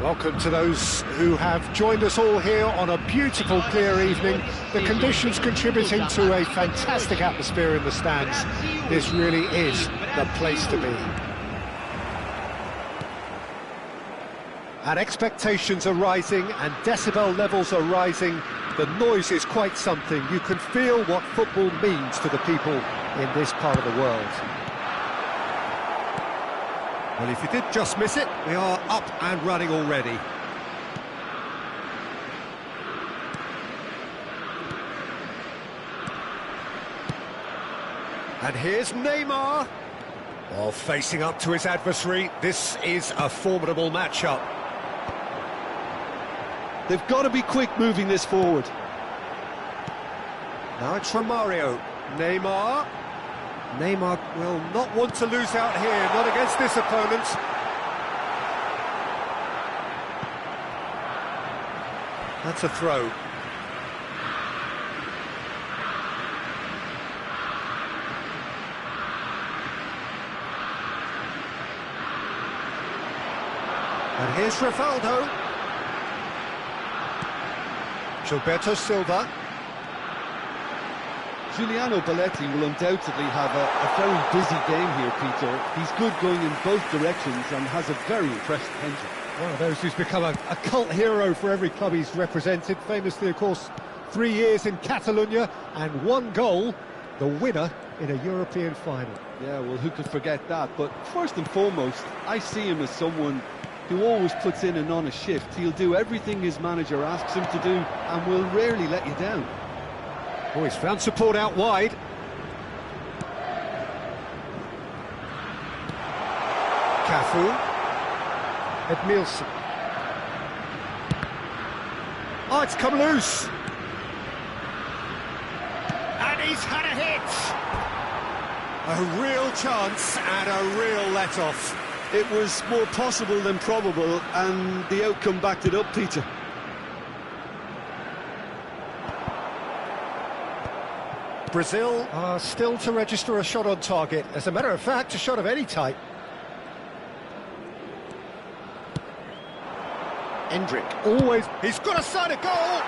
Welcome to those who have joined us all here on a beautiful, clear evening. The conditions contributing to a fantastic atmosphere in the stands. This really is the place to be. And expectations are rising and decibel levels are rising. The noise is quite something. You can feel what football means to the people in this part of the world. Well, if you did just miss it, we are up and running already. And here's Neymar. While facing up to his adversary, this is a formidable matchup. They've got to be quick moving this forward. Now it's Romario. Neymar. Neymar will not want to lose out here, not against this opponent. That's a throw. And here's Rivaldo. Gilberto Silva. Giuliano Belletti will undoubtedly have a very busy game here, Peter. He's good going in both directions and has a very impressive engine. One of those who's become a cult hero for every club he's represented. Famously, of course, 3 years in Catalonia and 1 goal, the winner in a European final. Yeah, well, who could forget that? But first and foremost, I see him as someone who always puts in an honest shift. He'll do everything his manager asks him to do and will rarely let you down. Oh, he's found support out wide. Cafu. Edmilson. Oh, it's come loose. And he's had a hit. A real chance and a real let-off. It was more possible than probable, and the outcome backed it up, Peter. Brazil are still to register a shot on target. As a matter of fact, a shot of any type. Endrick, always... He's got a side of goal!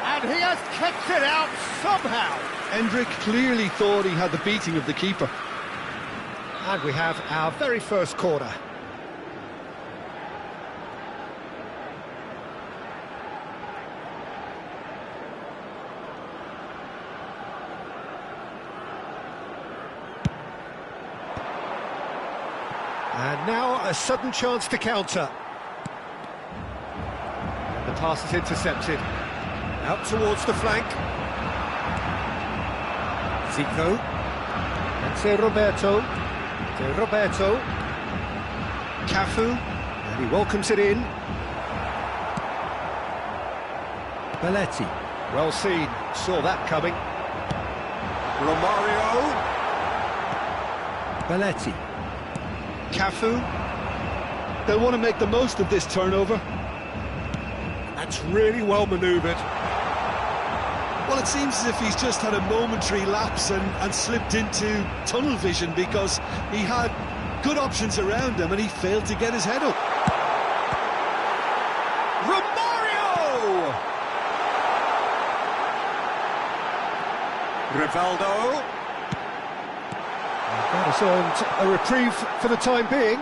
And he has kicked it out somehow! Endrick clearly thought he had the beating of the keeper. And we have our very first corner. And now a sudden chance to counter. The pass is intercepted. Out towards the flank. Zico. And say Roberto. Roberto. Cafu. And he welcomes it in. Belletti. Well seen. Saw that coming. Romario. Belletti. Cafu. They'll want to make the most of this turnover. That's really well manoeuvred. Well, it seems as if he's just had a momentary lapse and slipped into tunnel vision, because he had good options around him and he failed to get his head up. Romario! Rivaldo. That has earned a reprieve for the time being.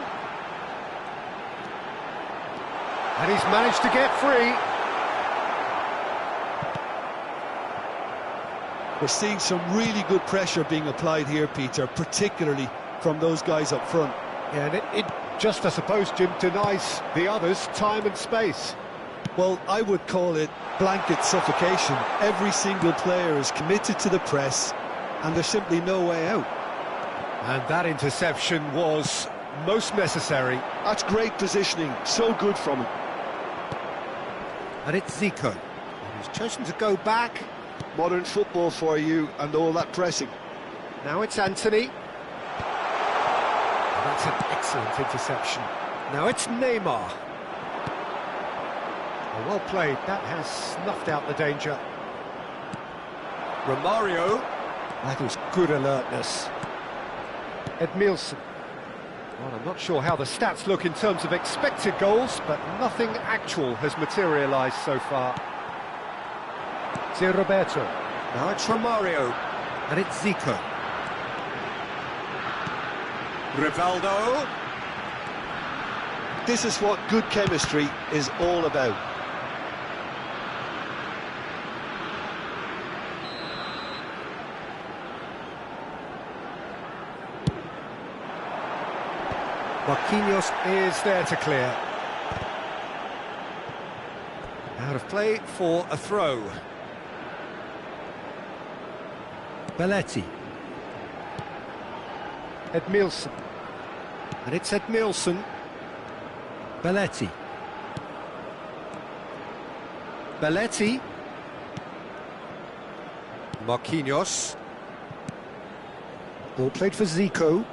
And he's managed to get free. We're seeing some really good pressure being applied here, Peter, particularly from those guys up front. Yeah, and it just, I suppose, Jim, denies the others time and space. Well, I would call it blanket suffocation. Every single player is committed to the press, and there's simply no way out. And that interception was most necessary. That's great positioning, so good from him. And it's Zico, who's chosen to go back. Modern football for you, and all that pressing. Now it's Anthony. That's an excellent interception. Now it's Neymar. Well played, that has snuffed out the danger. Romario. That is good alertness. Edmilson. Well, I'm not sure how the stats look in terms of expected goals, but nothing actual has materialised so far. It's Roberto. Now it's Romario. And it's Zico. Rivaldo. This is what good chemistry is all about. Marquinhos is there to clear. Out of play for a throw. Belletti. Edmilson. And it's Edmilson. Belletti. Belletti. Marquinhos. Ball played for Zico.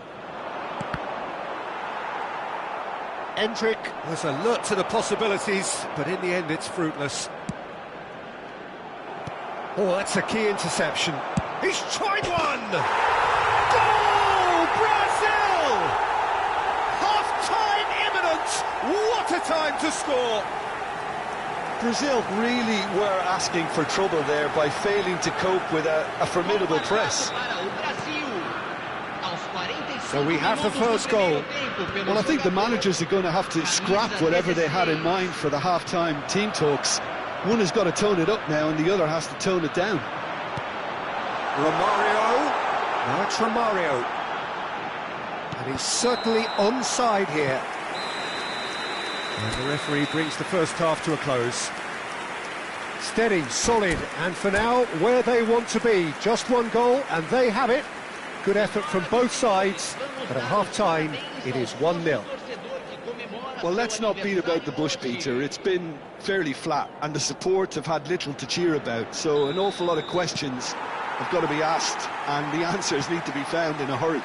Endrick was alert to the possibilities, but in the end it's fruitless. Oh, that's a key interception. He's tried one! Goal! Brazil! Half-time imminent! What a time to score! Brazil really were asking for trouble there by failing to cope with a formidable press. So we have the first goal. Well, I think the managers are going to have to scrap whatever they had in mind for the half-time team talks. One has got to tone it up now and the other has to tone it down. Romario. Now it's Romario. And he's certainly onside here. And the referee brings the first half to a close. Steady, solid, and for now, where they want to be. Just one goal, and they have it. Good effort from both sides, but at half-time, it is 1-0. Well, let's not beat about the bush, Peter. It's been fairly flat, and the support have had little to cheer about, so an awful lot of questions have got to be asked, and the answers need to be found in a hurry.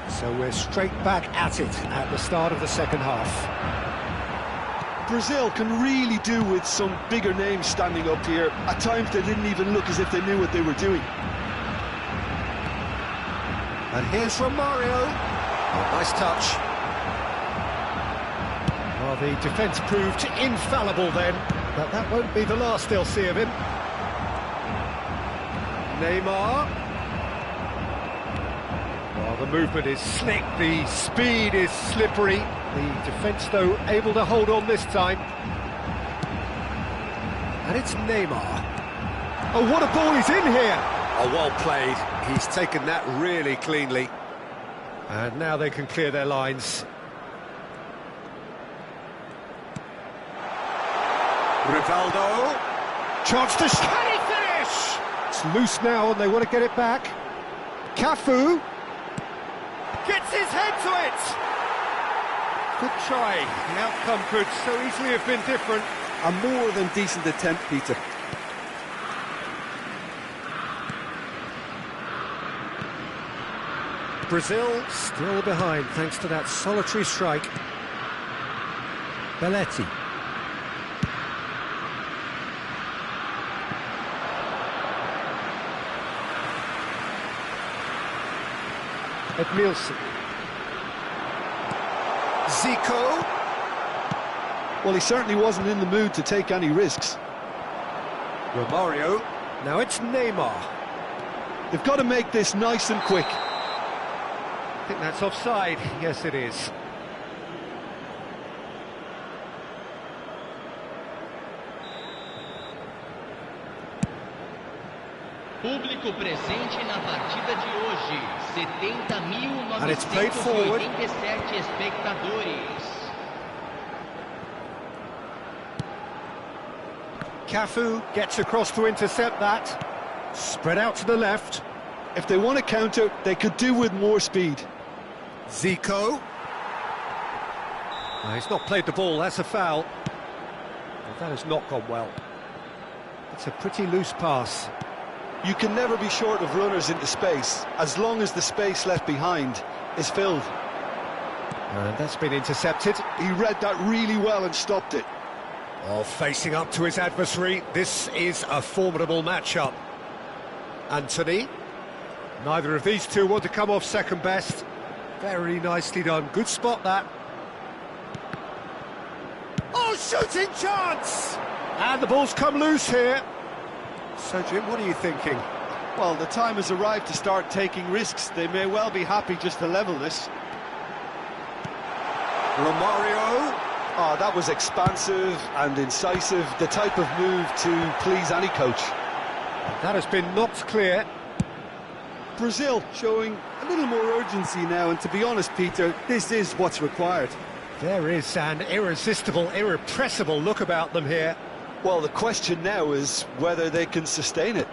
So we're straight back at it at the start of the second half. Brazil can really do with some bigger names standing up here. At times they didn't even look as if they knew what they were doing. And here's Romario. Oh, nice touch. Well, the defence proved infallible then, but that won't be the last they'll see of him. Neymar. Well, the movement is slick, the speed is slippery. The defence, though, able to hold on this time. And it's Neymar. Oh, what a ball he's in here! Oh, well played. He's taken that really cleanly. And now they can clear their lines. Rivaldo. Chance to... Can he finish? It's loose now and they want to get it back. Cafu. Gets his head to it. Good try. The outcome could so easily have been different. A more than decent attempt, Peter. Brazil still behind thanks to that solitary strike. Belletti. Edmilson. Zico. Well, he certainly wasn't in the mood to take any risks. Romario. Now it's Neymar. They've got to make this nice and quick. I think that's offside. Yes, it is. Público presente na partida de hoje, 70.987 espectadores. Cafu gets across to intercept that. Spread out to the left. If they want to counter, they could do with more speed. Zico. He's not played the ball, that's a foul. But that has not gone well. It's a pretty loose pass. You can never be short of runners into space, as long as the space left behind is filled. And that's been intercepted. He read that really well and stopped it. Oh, facing up to his adversary, this is a formidable matchup. Anthony. Neither of these two want to come off second best. Very nicely done. Good spot, that. Oh, shooting chance! And the ball's come loose here. So, Jim, what are you thinking? Well, the time has arrived to start taking risks. They may well be happy just to level this. Romario. Oh, that was expansive and incisive, the type of move to please any coach. That has been knocked clear. Brazil showing a little more urgency now, and to be honest, Peter, this is what's required. There is an irresistible, irrepressible look about them here. Well, the question now is whether they can sustain it.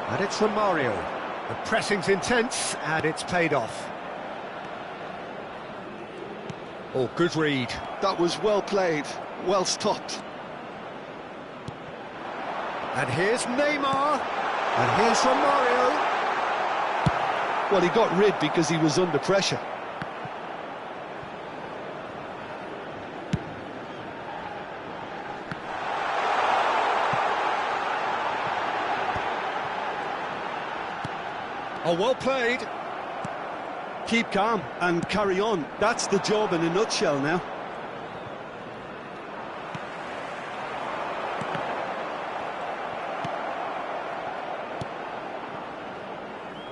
And it's Romario. The pressing's intense, and it's paid off. Oh, good read. That was well played, well stopped. And here's Neymar. And here's Romario. Well, he got rid because he was under pressure. Oh, well played. Keep calm and carry on. That's the job in a nutshell now.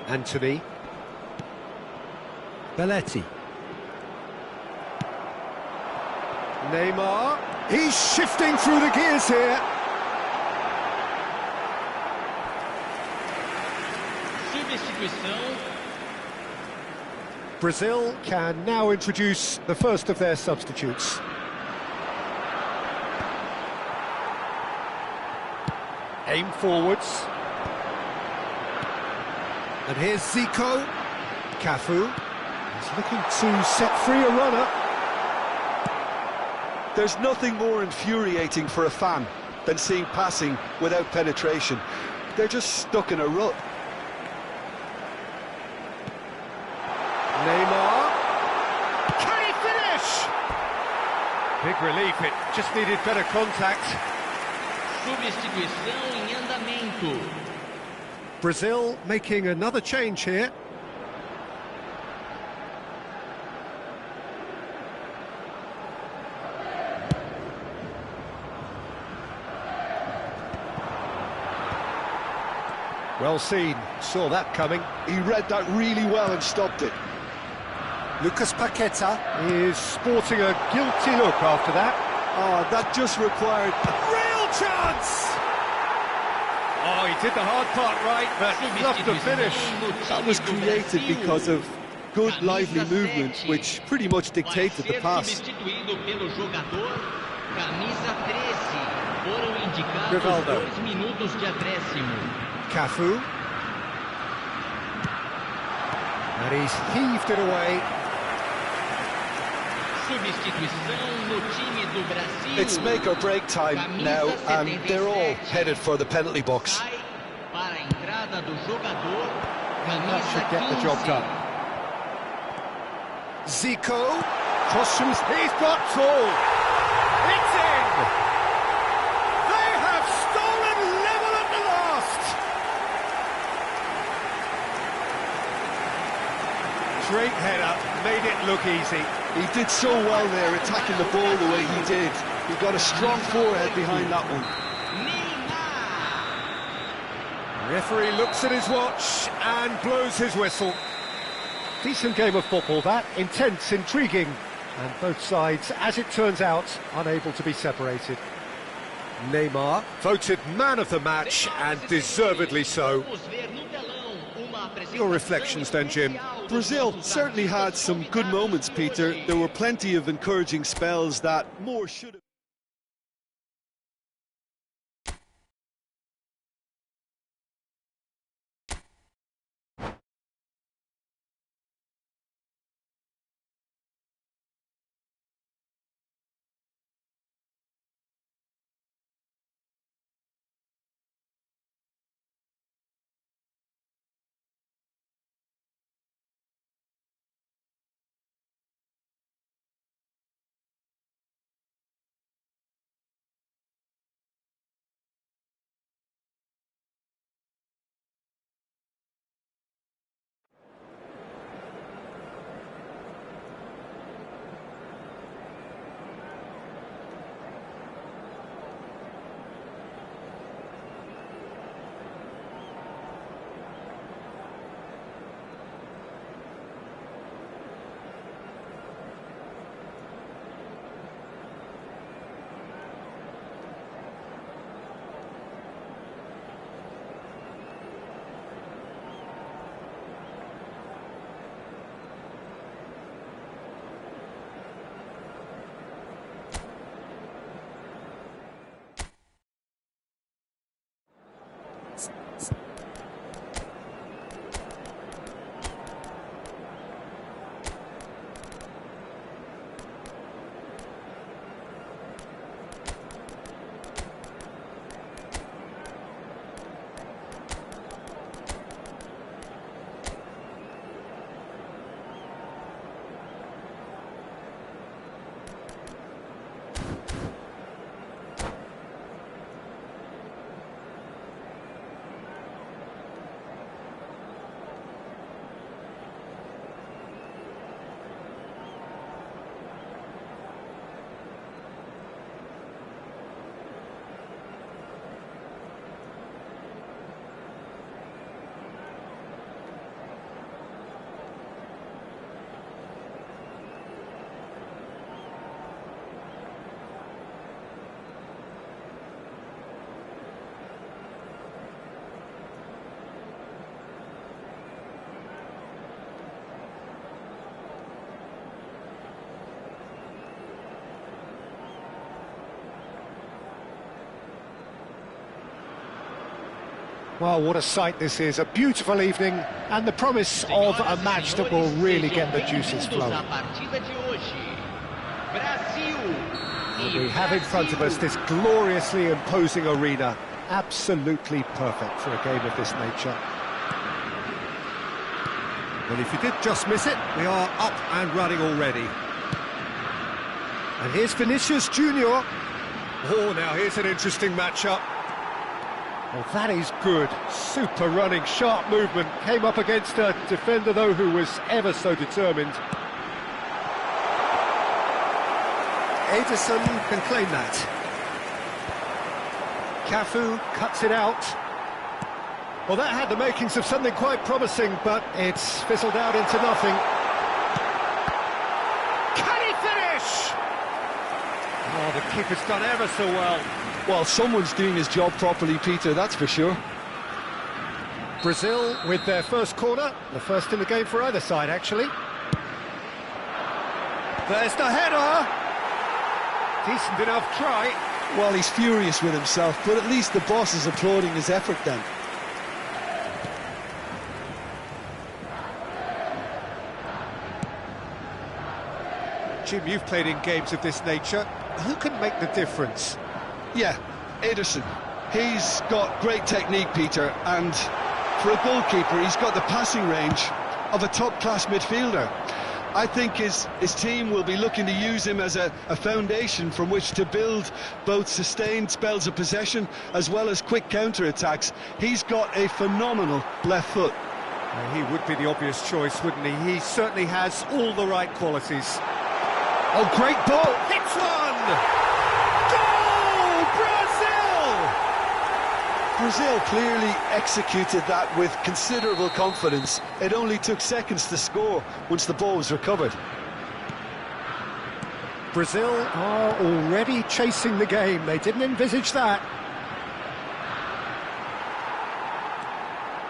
Anthony. Belletti. Neymar. He's shifting through the gears here. Substituição. Brazil can now introduce the first of their substitutes. Aim forwards. And here's Zico. Cafu is looking to set free a runner. There's nothing more infuriating for a fan than seeing passing without penetration. They're just stuck in a rut. Neymar. Can he finish? Big relief, it just needed better contact. Substituição em andamento. Brazil making another change here. Well seen, saw that coming. He read that really well and stopped it. Lucas Paqueta is sporting a guilty look after that. Oh, that just required A real chance! Oh, he did the hard part right, but loved the finish. That was created because of good, lively movement, which pretty much dictated the pass. Substituído pelo jogador, camisa 13. Foram indicados Rivaldo. 2 minutos de acréscimo. Cafu. And he's heaved it away. Substituição no time do Brasil. It's make or break time now, and they're all headed for the penalty box. Sai para a entrada do jogador, That should get the camisa job 15. done. Zico. Cross from he's got tall. It's in! They have stolen level at the last! Straight header, made it look easy. He did so well there, attacking the ball the way he did. He got a strong forehead behind that one. Referee looks at his watch and blows his whistle. Decent game of football, that. Intense, intriguing. And both sides, as it turns out, unable to be separated. Neymar, voted man of the match, and deservedly so. Your reflections then, Jim? Brazil certainly had some good moments, Peter. There were plenty of encouraging spells that more should have... Well, what a sight this is, a beautiful evening, and the promise of a match that will really get the juices flowing. We have in front of us this gloriously imposing arena, absolutely perfect for a game of this nature. Well, if you did just miss it, we are up and running already. And here's Vinicius Junior. Oh, now here's an interesting matchup. Well, that is good. Super running, sharp movement. Came up against a defender, though, who was ever so determined. Ederson can claim that. Cafu cuts it out. Well, that had the makings of something quite promising, but it's fizzled out into nothing. Can he finish? Oh, the keeper's done ever so well. Well, someone's doing his job properly, Peter, that's for sure. Brazil with their first corner, the first in the game for either side, actually. There's the header! Decent enough try. Well, he's furious with himself, but at least the boss is applauding his effort then. Jim, you've played in games of this nature. Who can make the difference? Yeah, Ederson. He's got great technique, Peter, and for a goalkeeper, he's got the passing range of a top-class midfielder. I think his team will be looking to use him as a foundation from which to build both sustained spells of possession as well as quick counter-attacks. He's got a phenomenal left foot. He would be the obvious choice, wouldn't he? He certainly has all the right qualities. Oh, great ball! Hits one! Goal! Brazil! Brazil clearly executed that with considerable confidence. It only took seconds to score once the ball was recovered. Brazil are already chasing the game. They didn't envisage that.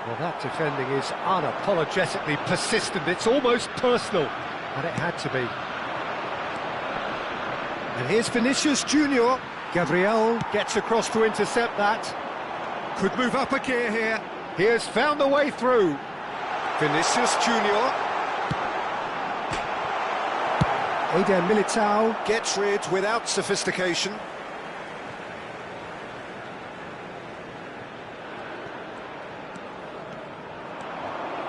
Well, that defending is unapologetically persistent. It's almost personal, and it had to be. And here's Vinicius Junior. Gabriel gets across to intercept that. Could move up a gear here. He has found a way through. Vinicius Junior. Eder Militao gets rid without sophistication.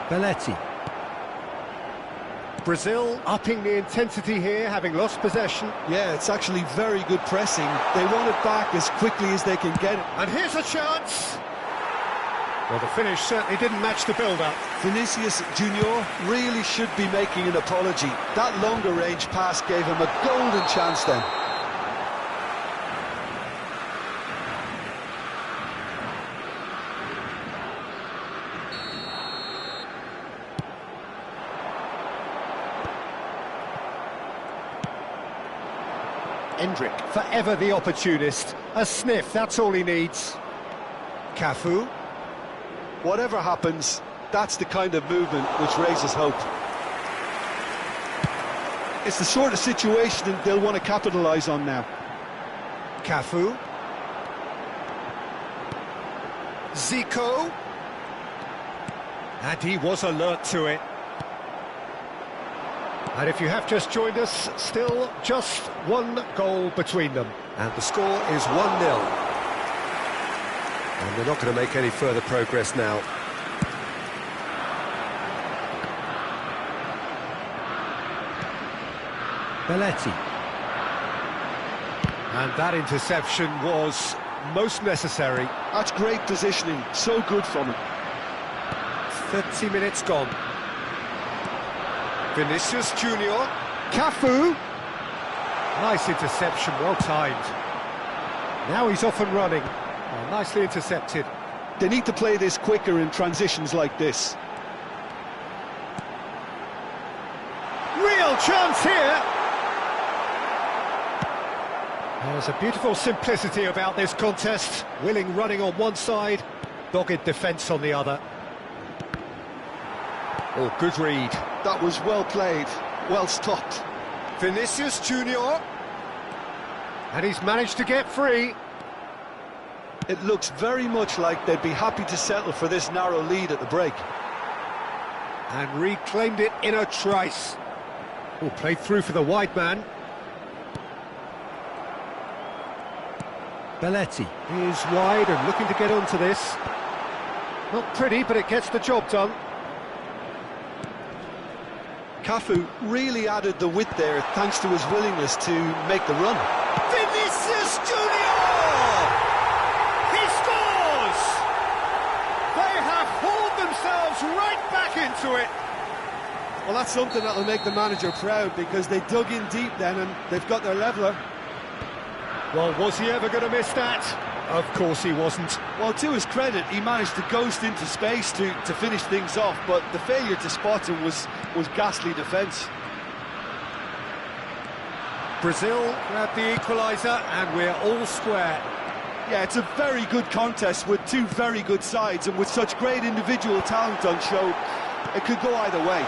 Belletti. Brazil upping the intensity here, having lost possession. Yeah, it's actually very good pressing. They want it back as quickly as they can get it. And here's a chance! Well, the finish certainly didn't match the build-up. Vinicius Junior really should be making an apology. That longer range pass gave him a golden chance then. Endrick, forever the opportunist. A sniff, that's all he needs. Cafu. Whatever happens, that's the kind of movement which raises hope. It's the sort of situation that they'll want to capitalise on now. Cafu. Zico. And he was alert to it. And if you have just joined us, still just one goal between them. And the score is 1-0. And they're not going to make any further progress now. Belletti. And that interception was most necessary. That's great positioning, so good from him. 30 minutes gone. Vinicius Junior. Cafu. Nice interception, well timed. Now he's off and running. Oh, nicely intercepted. They need to play this quicker in transitions like this. Real chance here! There's a beautiful simplicity about this contest. Willing running on one side, dogged defence on the other. Oh, good read. That was well played, well stopped. Vinicius Junior. And he's managed to get free. It looks very much like they'd be happy to settle for this narrow lead at the break. And reclaimed it in a trice. Oh, played through for the wide man. Belletti is wide and looking to get onto this. Not pretty, but it gets the job done. Cafu really added the width there thanks to his willingness to make the run. Vinicius Junior! He scores! They have hauled themselves right back into it. Well, that's something that'll make the manager proud, because they dug in deep then and they've got their leveller. Well, was he ever going to miss that? Of course he wasn't. Well, to his credit, he managed to ghost into space to finish things off, but the failure to spot him was ghastly defence. Brazil grabbed the equaliser and we're all square. Yeah, it's a very good contest with two very good sides, and with such great individual talent on show, it could go either way.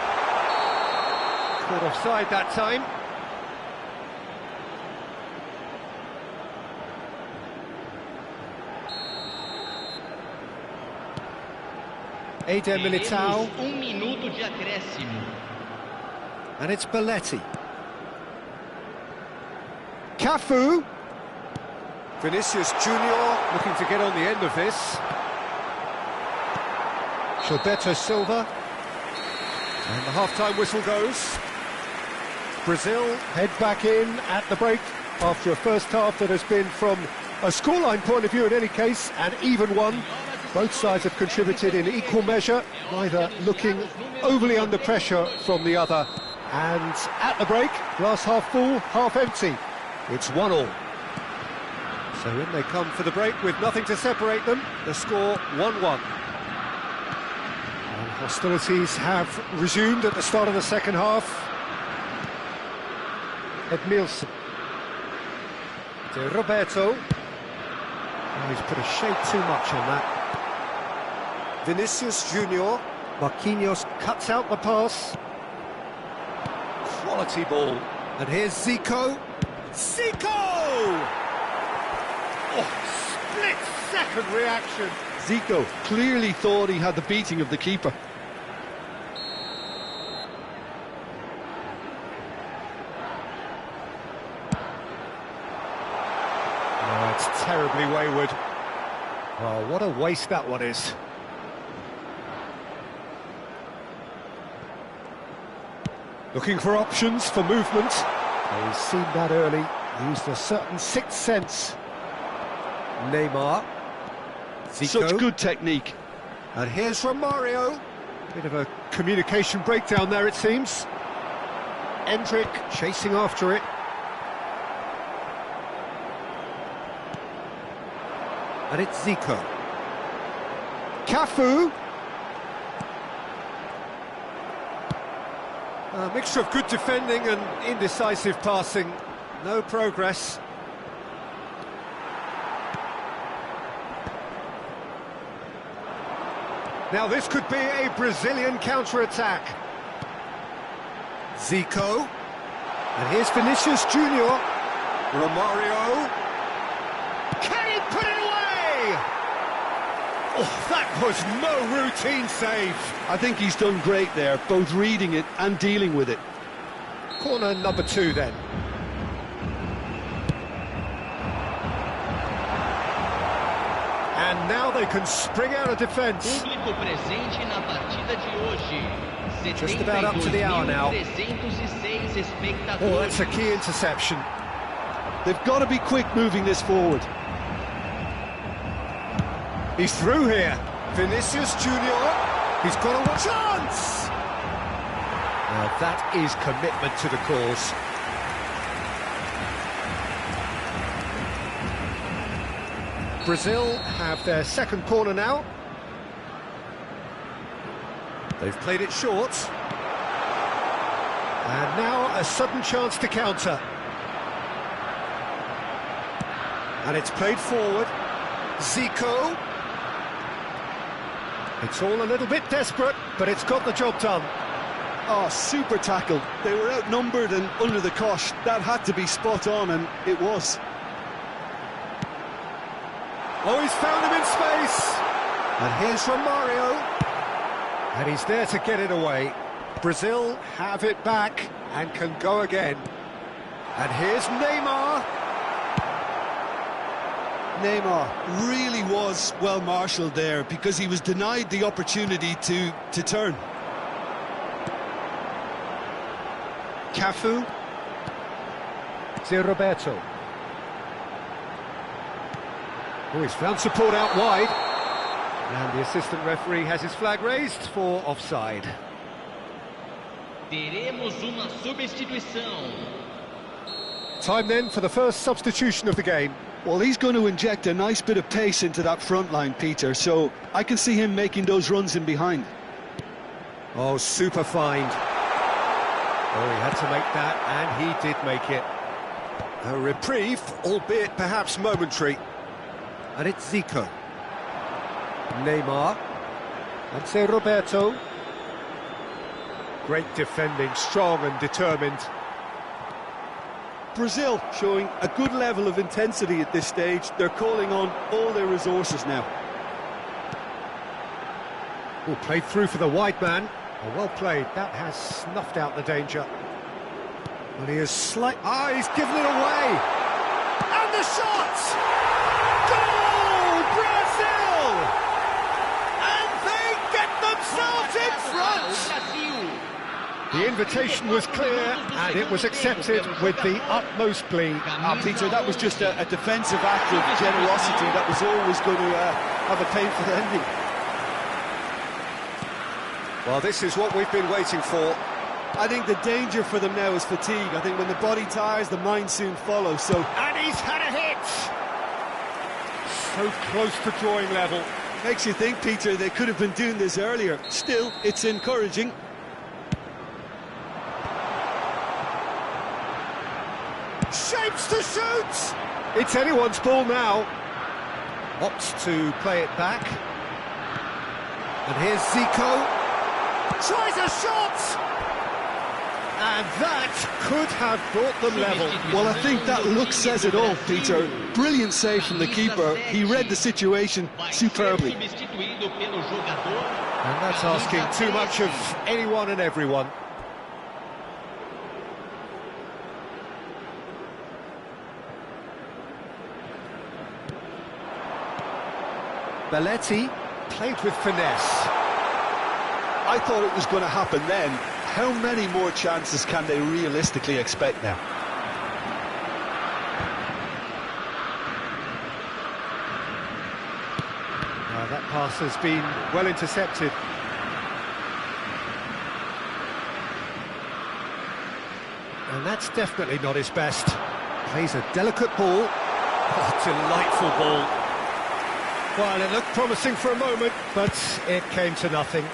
Caught offside that time. Eder Militao. Minuto de acréscimo. And it's Belletti. Cafu. Vinicius Junior looking to get on the end of this. Gilberto Silva. And the half-time whistle goes. Brazil head back in at the break after a first half that has been, from a scoreline point of view in any case, an even one. Both sides have contributed in equal measure, neither looking overly under pressure from the other. And at the break, glass half full, half empty. It's 1-1. So in they come for the break with nothing to separate them. The score 1-1. And hostilities have resumed at the start of the second half. Edmilson. De Roberto. Oh, he's put a shade too much on that. Vinicius Junior. Marquinhos cuts out the pass. Quality ball. And here's Zico. Zico! Oh, split-second reaction. Zico clearly thought he had the beating of the keeper. Oh, it's terribly wayward. Oh, what a waste that one is. Looking for options for movement. Oh, he's seen that early. Used a certain sixth sense. Neymar. Zico. Such good technique. And here's Romario. Bit of a communication breakdown there, it seems. Endrick chasing after it. And it's Zico. Cafu. A mixture of good defending and indecisive passing. No progress. Now this could be a Brazilian counter-attack. Zico. And here's Vinicius Junior. Romario. Can he put it away? Oh, that was no routine save. I think he's done great there, both reading it and dealing with it. Corner number 2 then. And now they can spring out of defence. Público presente na partida de hoje. Just about up to the hour now. 72.306 espectadores. Oh, that's a key interception. They've got to be quick moving this forward. He's through here. Vinicius Junior. He's got a chance. Now that is commitment to the cause. Brazil have their second corner now. They've played it short. And now a sudden chance to counter. And it's played forward. Zico. It's all a little bit desperate, but it's got the job done. Oh, super tackle. They were outnumbered and under the cosh. That had to be spot on, and it was. Oh, he's found him in space. And here's Romario. And he's there to get it away. Brazil have it back and can go again. And here's Neymar. Neymar really was well marshalled there because he was denied the opportunity to turn. Cafu. Zé Roberto. Oh, he's found support out wide. And the assistant referee has his flag raised for offside. Teremos uma substituição. Time then for the first substitution of the game. Well, he's going to inject a nice bit of pace into that front line, Peter, so I can see him making those runs in behind. Oh, super find. Oh, he had to make that, and he did make it. A reprieve, albeit perhaps momentary. And it's Zico. Neymar. And Zé Roberto. Great defending, strong and determined. Brazil showing a good level of intensity at this stage. They're calling on all their resources now. Oh, played through for the wide man. Oh, well played. That has snuffed out the danger. But he is he's given it away. And the shot! Goal, Brazil! And they get themselves in front! The invitation was clear, and it was accepted with the utmost glee. Peter, that was just a defensive act of generosity that was always going to have a painful ending. Well, this is what we've been waiting for. I think the danger for them now is fatigue. I think when the body tires, the mind soon follows. So, and he's had a hit! So close to drawing level. Makes you think, Peter, they could have been doing this earlier. Still, it's encouraging. Shapes to shoot! It's anyone's ball now. Opts to play it back. And here's Zico. Tries a shot! And that could have brought them level. Well, I think that look says it all, Peter. Brilliant save from the keeper. He read the situation superbly. And that's asking too much of anyone and everyone. Belletti played with finesse. I thought it was going to happen then. How many more chances can they realistically expect now? That pass has been well intercepted. And that's definitely not his best. Plays a delicate ball. Oh, delightful ball. Well, it looked promising for a moment, but it came to nothing.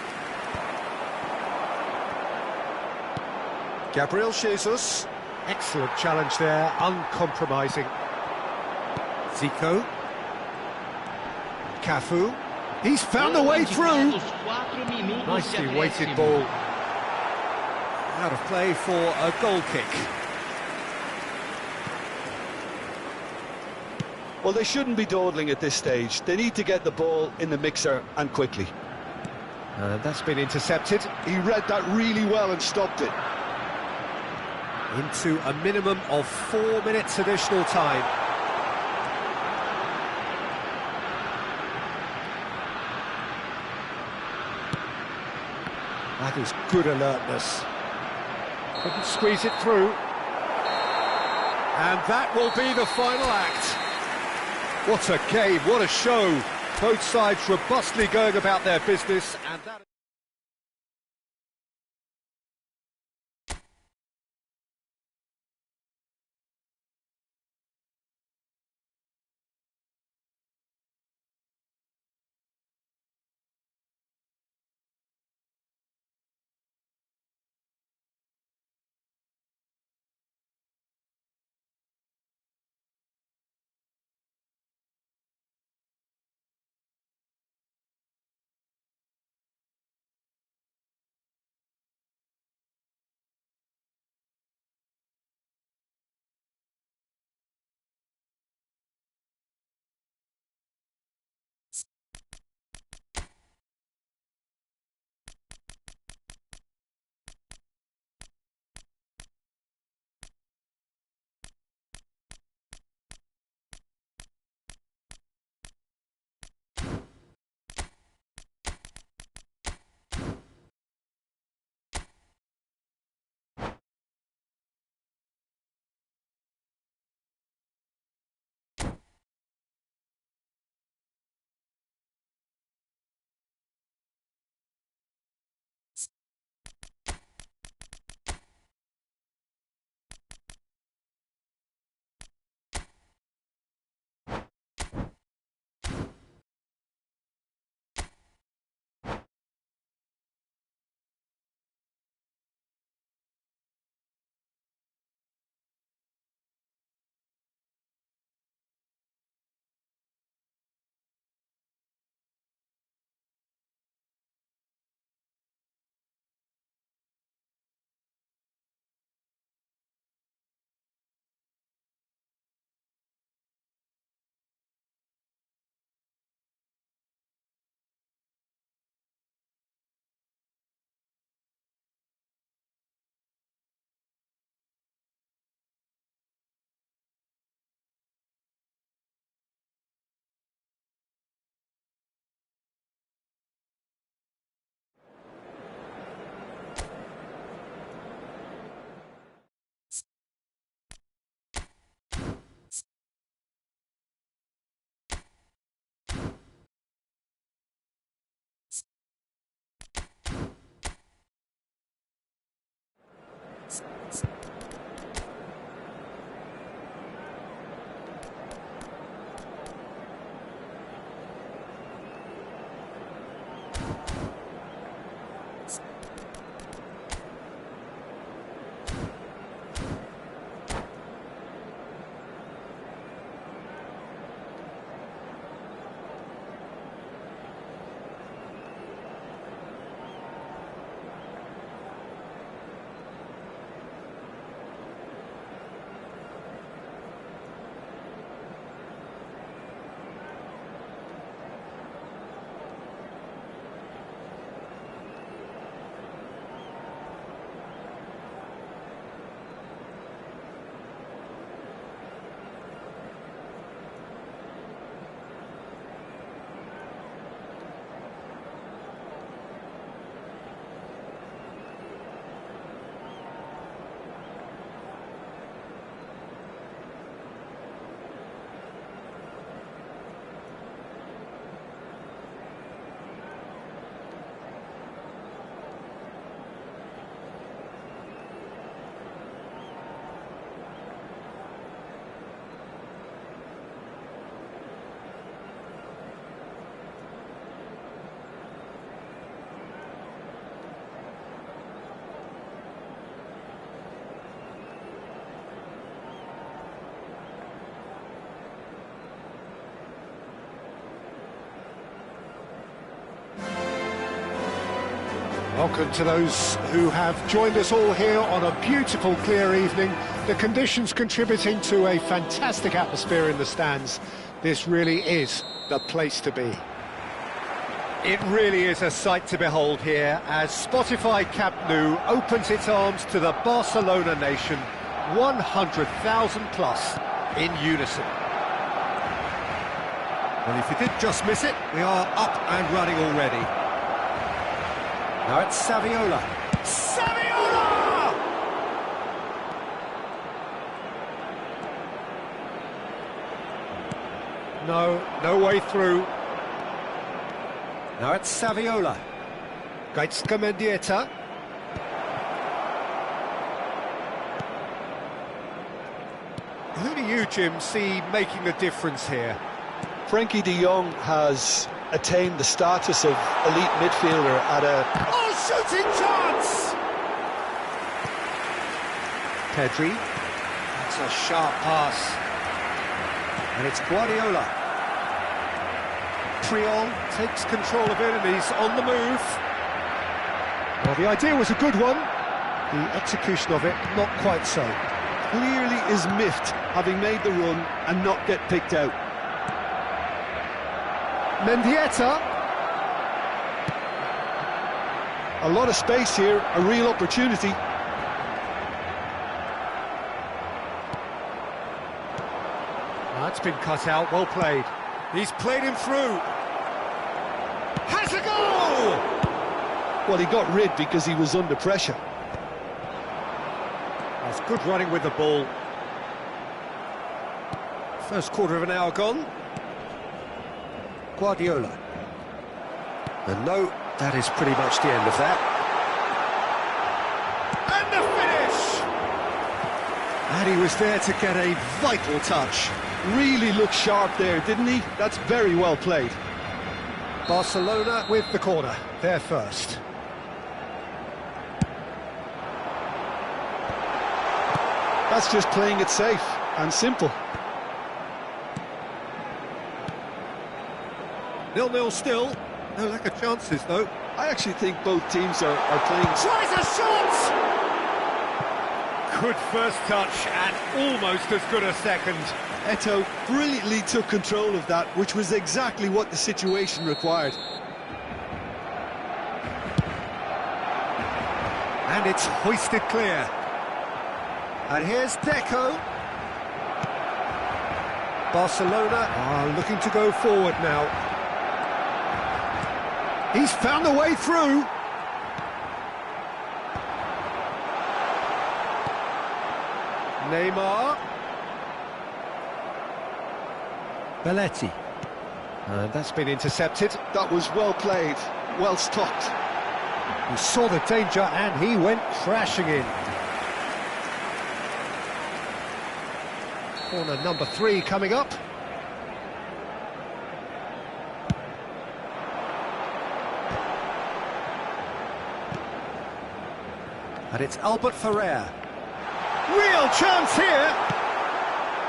Gabriel Jesus. Excellent challenge there, uncompromising. Zico. Cafu. He's found a way through. Nicely weighted ball. Out of play for a goal kick. Well, they shouldn't be dawdling at this stage. They need to get the ball in the mixer and quickly. And that's been intercepted. He read that really well and stopped it. Into a minimum of 4 minutes additional time. That is good alertness. Couldn't squeeze it through. And that will be the final act. What a game, what a show. Both sides robustly going about their business, and that... Welcome to those who have joined us all here on a beautiful, clear evening. The conditions contributing to a fantastic atmosphere in the stands. This really is the place to be. It really is a sight to behold here as Spotify Camp Nou opens its arms to the Barcelona nation, 100,000 plus in unison. Well, if you did just miss it, we are up and running already. Now it's Saviola. Saviola! No way through. Now it's Saviola. Gaitska Mendieta. Who do you, Jim, see making a difference here? Frankie de Jong has attained the status of elite midfielder at a... Oh, shooting chance! Pedri. That's a sharp pass. And it's Guardiola. Triol takes control of it and he's on the move. Well, the idea was a good one. The execution of it, not quite so. Clearly is miffed, having made the run and not get picked out. Mendieta. A lot of space here, a real opportunity. That's been cut out, well played. He's played him through. Has a goal! Well, he got rid because he was under pressure. That's good running with the ball. First quarter of an hour gone. Guardiola. And no, that is pretty much the end of that. And the finish! And he was there to get a vital touch. Really looked sharp there, didn't he? That's very well played. Barcelona with the corner, they're first. That's just playing it safe and simple. 0-0 still. No lack of chances, though. I actually think both teams are playing... Tries a shot! Good first touch and almost as good a second. Eto'o brilliantly took control of that, which was exactly what the situation required. And it's hoisted clear. And here's Deco. Barcelona are looking to go forward now. He's found a way through. Neymar. Belletti. And that's been intercepted. That was well played, well stopped. He saw the danger and he went crashing in. Corner number 3 coming up. And it's Albert Ferrer. Real chance here!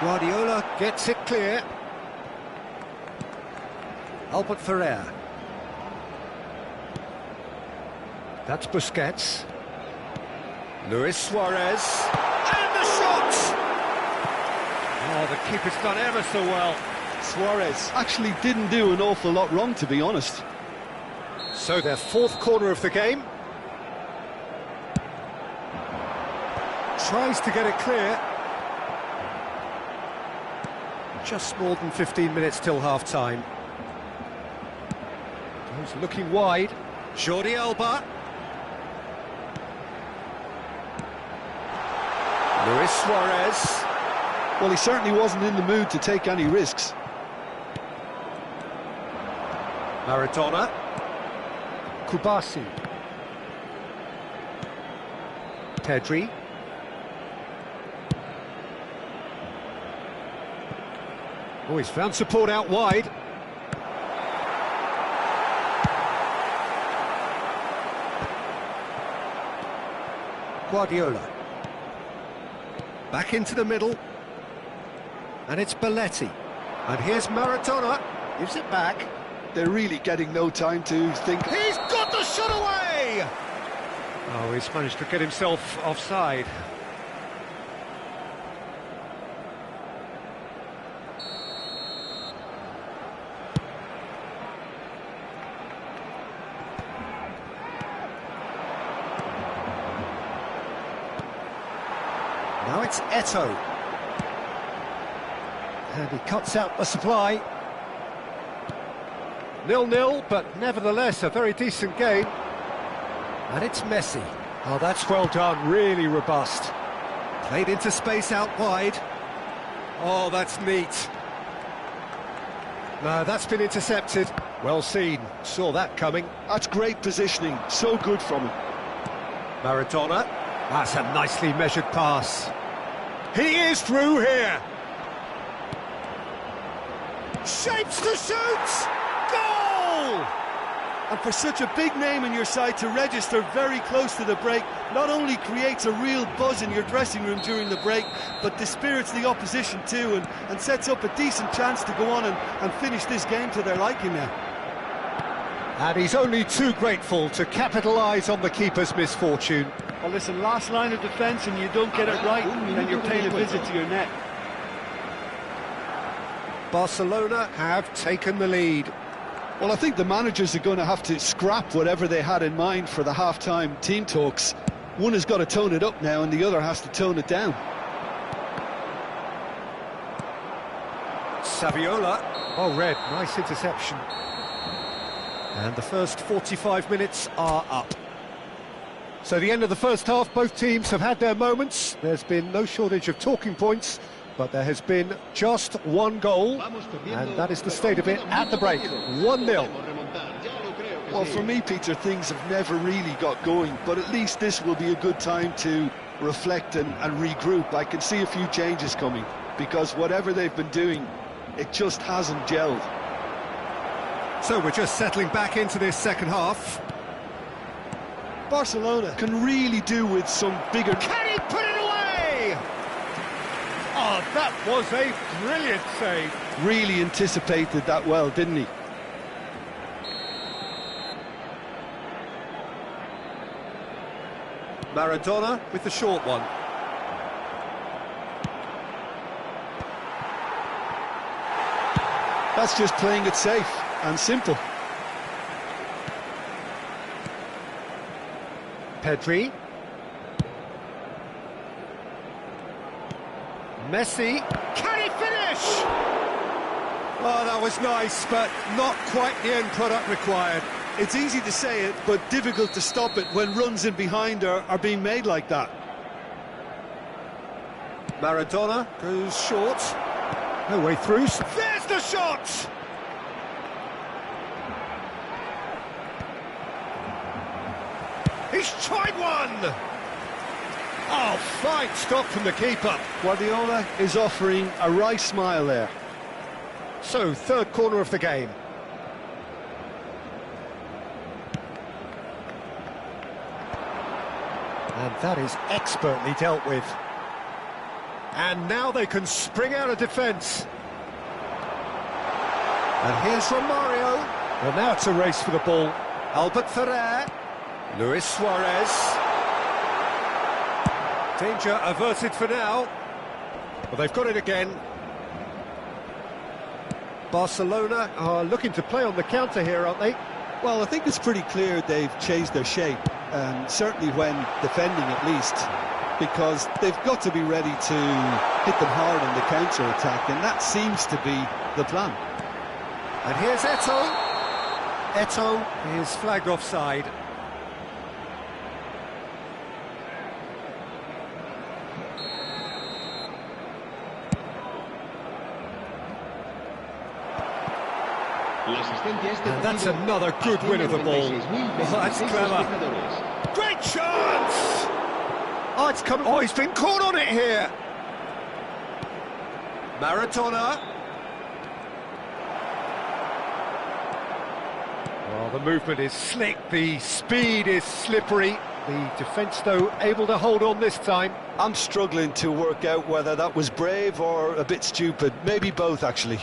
Guardiola gets it clear. Albert Ferrer. That's Busquets. Luis Suarez. And the shot! Oh, the keeper's done ever so well. Suarez actually didn't do an awful lot wrong, to be honest. So their fourth corner of the game. Tries to get it clear. Just more than 15 minutes till half-time. He's looking wide. Jordi Alba. Luis Suarez. Well, he certainly wasn't in the mood to take any risks. Maradona. Kubasi. Pedri. Oh, he's found support out wide. Guardiola. Back into the middle. And it's Belletti. And here's Maradona. Gives it back. They're really getting no time to think. He's got the shot away! Oh, he's managed to get himself offside. Now it's Eto'o. And he cuts out the supply. 0-0, but nevertheless a very decent game. And it's Messi. Oh, that's well done, really robust. Played into space out wide. Oh, that's neat. No, that's been intercepted. Well seen, saw that coming. That's great positioning, so good from him. Maradona. That's a nicely measured pass. He is through here. Shapes to shoot! Goal! And for such a big name in your side to register very close to the break, not only creates a real buzz in your dressing room during the break, but dispirits the opposition too, and sets up a decent chance to go on and finish this game to their liking now. And he's only too grateful to capitalise on the keeper's misfortune. Well, listen, last line of defence and you don't get it right, then you're paying a visit to your net. Barcelona have taken the lead. Well, I think the managers are going to have to scrap whatever they had in mind for the half-time team talks. One has got to tone it up now and the other has to tone it down. Saviola. Oh, red, nice interception. And the first 45 minutes are up. So the end of the first half, both teams have had their moments. There's been no shortage of talking points, but there has been just one goal, and that is the state of it at the break, 1-0. Well, for me, Peter, things have never really got going, but at least this will be a good time to reflect and regroup. I can see a few changes coming, because whatever they've been doing, it just hasn't gelled. So we're just settling back into this second half. Barcelona can really do with some bigger... Can he put it away? Oh, that was a brilliant save. Really anticipated that well, didn't he? Maradona with the short one. That's just playing it safe and simple. Pedri. Messi. Can he finish? Oh, that was nice, but not quite the end product required. It's easy to say it, but difficult to stop it when runs in behind are being made like that. Maradona goes short. No way through. There's the shot! He's tried one! Oh, fine stop from the keeper. Guardiola is offering a wry smile there. So, third corner of the game. And that is expertly dealt with. And now they can spring out of defence. And here's Romario. Well, now it's a race for the ball. Albert Ferrer. Luis Suarez. Danger averted for now. Well, they've got it again. Barcelona are looking to play on the counter here, aren't they? Well, I think it's pretty clear they've changed their shape, certainly when defending at least, because they've got to be ready to hit them hard on the counter-attack, and that seems to be the plan. And here's Eto'o. Eto'o is flagged offside. And that's another good win of the ball. Oh, that's clever. Great chance! Oh, it's come. Oh, he's been caught on it here. Maradona. Well, the movement is slick, the speed is slippery. The defence, though, able to hold on this time. I'm struggling to work out whether that was brave or a bit stupid. Maybe both, actually.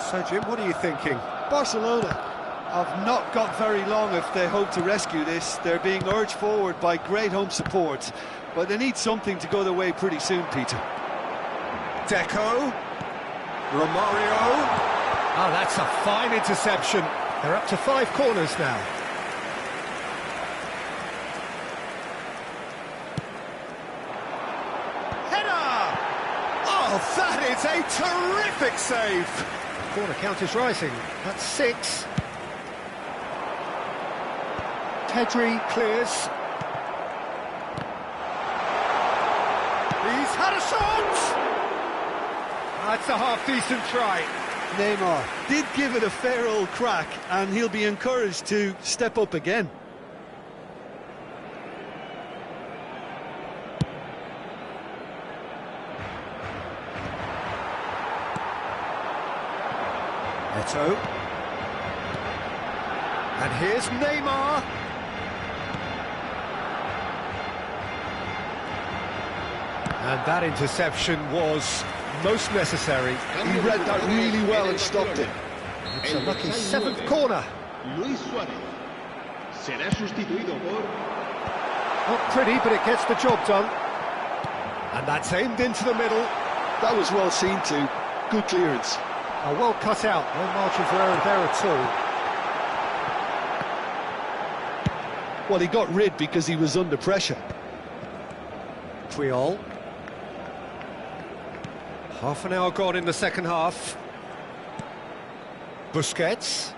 So, Jim, what are you thinking? Barcelona have not got very long if they hope to rescue this. They're being urged forward by great home support, but they need something to go their way pretty soon, Peter. Deco. Romario. Oh, that's a fine interception. They're up to 5 corners now. Header! Oh, that is a terrific save. Corner count is rising. That's 6. Pedri clears. He's had a shot! That's a half-decent try. Neymar did give it a fair old crack, and he'll be encouraged to step up again. Eto'o. And here's Neymar. And that interception was most necessary. He read that really well and stopped it. It's a lucky 7th corner. Luis Suárez será sustituido por... Not pretty, but it gets the job done. And that's aimed into the middle. That was well seen too. Good clearance. Well cut out. No margin for error there at all. Well, he got rid because he was under pressure. Puyol. Half an hour gone in the second half. Busquets.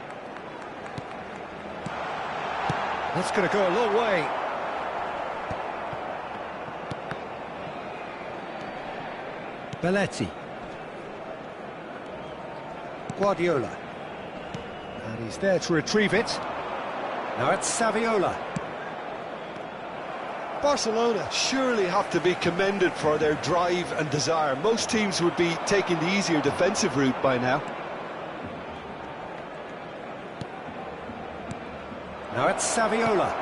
That's going to go a long way. Belletti. Guardiola. And he's there to retrieve it. Now it's Saviola. Barcelona surely have to be commended for their drive and desire. Most teams would be taking the easier defensive route by now. Now it's Saviola.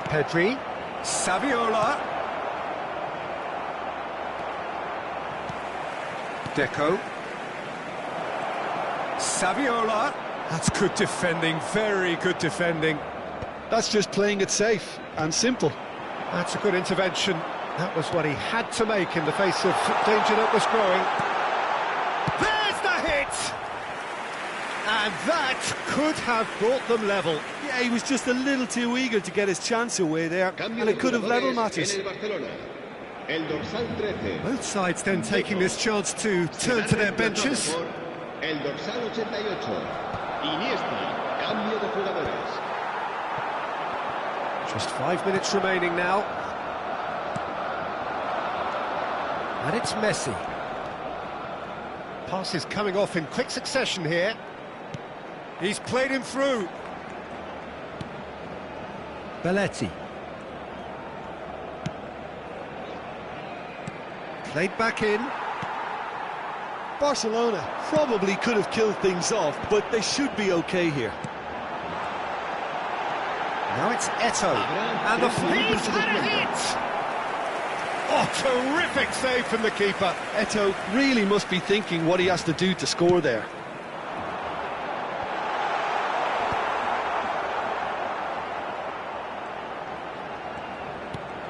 Pedri. Saviola. Deco. Saviola. That's good defending, very good defending. That's just playing it safe and simple. That's a good intervention. That was what he had to make in the face of danger that was growing. There's the hit! And that could have brought them level. Yeah, he was just a little too eager to get his chance away there, and it could have level matters. Both sides then taking this chance to turn to their benches. El dorsal 88, Iniesta, cambio de jugadores. Just 5 minutes remaining now. And it's Messi. Passes coming off in quick succession here. He's played him through. Belletti. Played back in. Barcelona probably could have killed things off, but they should be okay here. Now it's Eto'o, and the he's had a hit! Oh, terrific save from the keeper. Eto'o really must be thinking what he has to do to score there.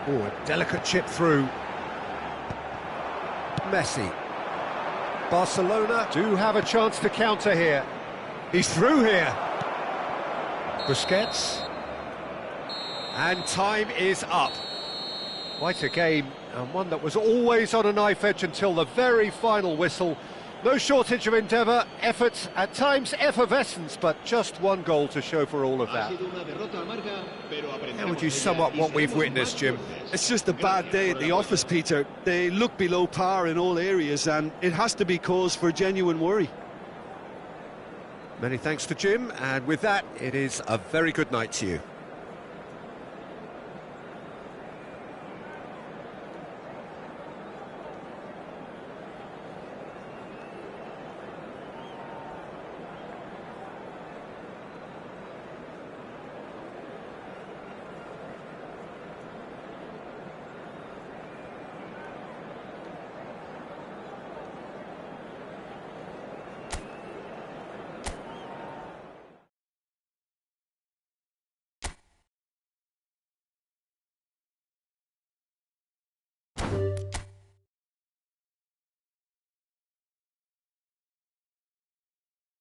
Oh, a delicate chip through. Messi. Barcelona do have a chance to counter here. He's through here. Busquets. And time is up. Quite a game, and one that was always on a knife edge until the very final whistle. No shortage of endeavour, effort, at times effervescence, but just one goal to show for all of that. How would you sum up what we've witnessed, Jim? It's just a bad day at the office, Peter. They look below par in all areas, and it has to be cause for genuine worry. Many thanks to Jim, and with that, it is a very good night to you.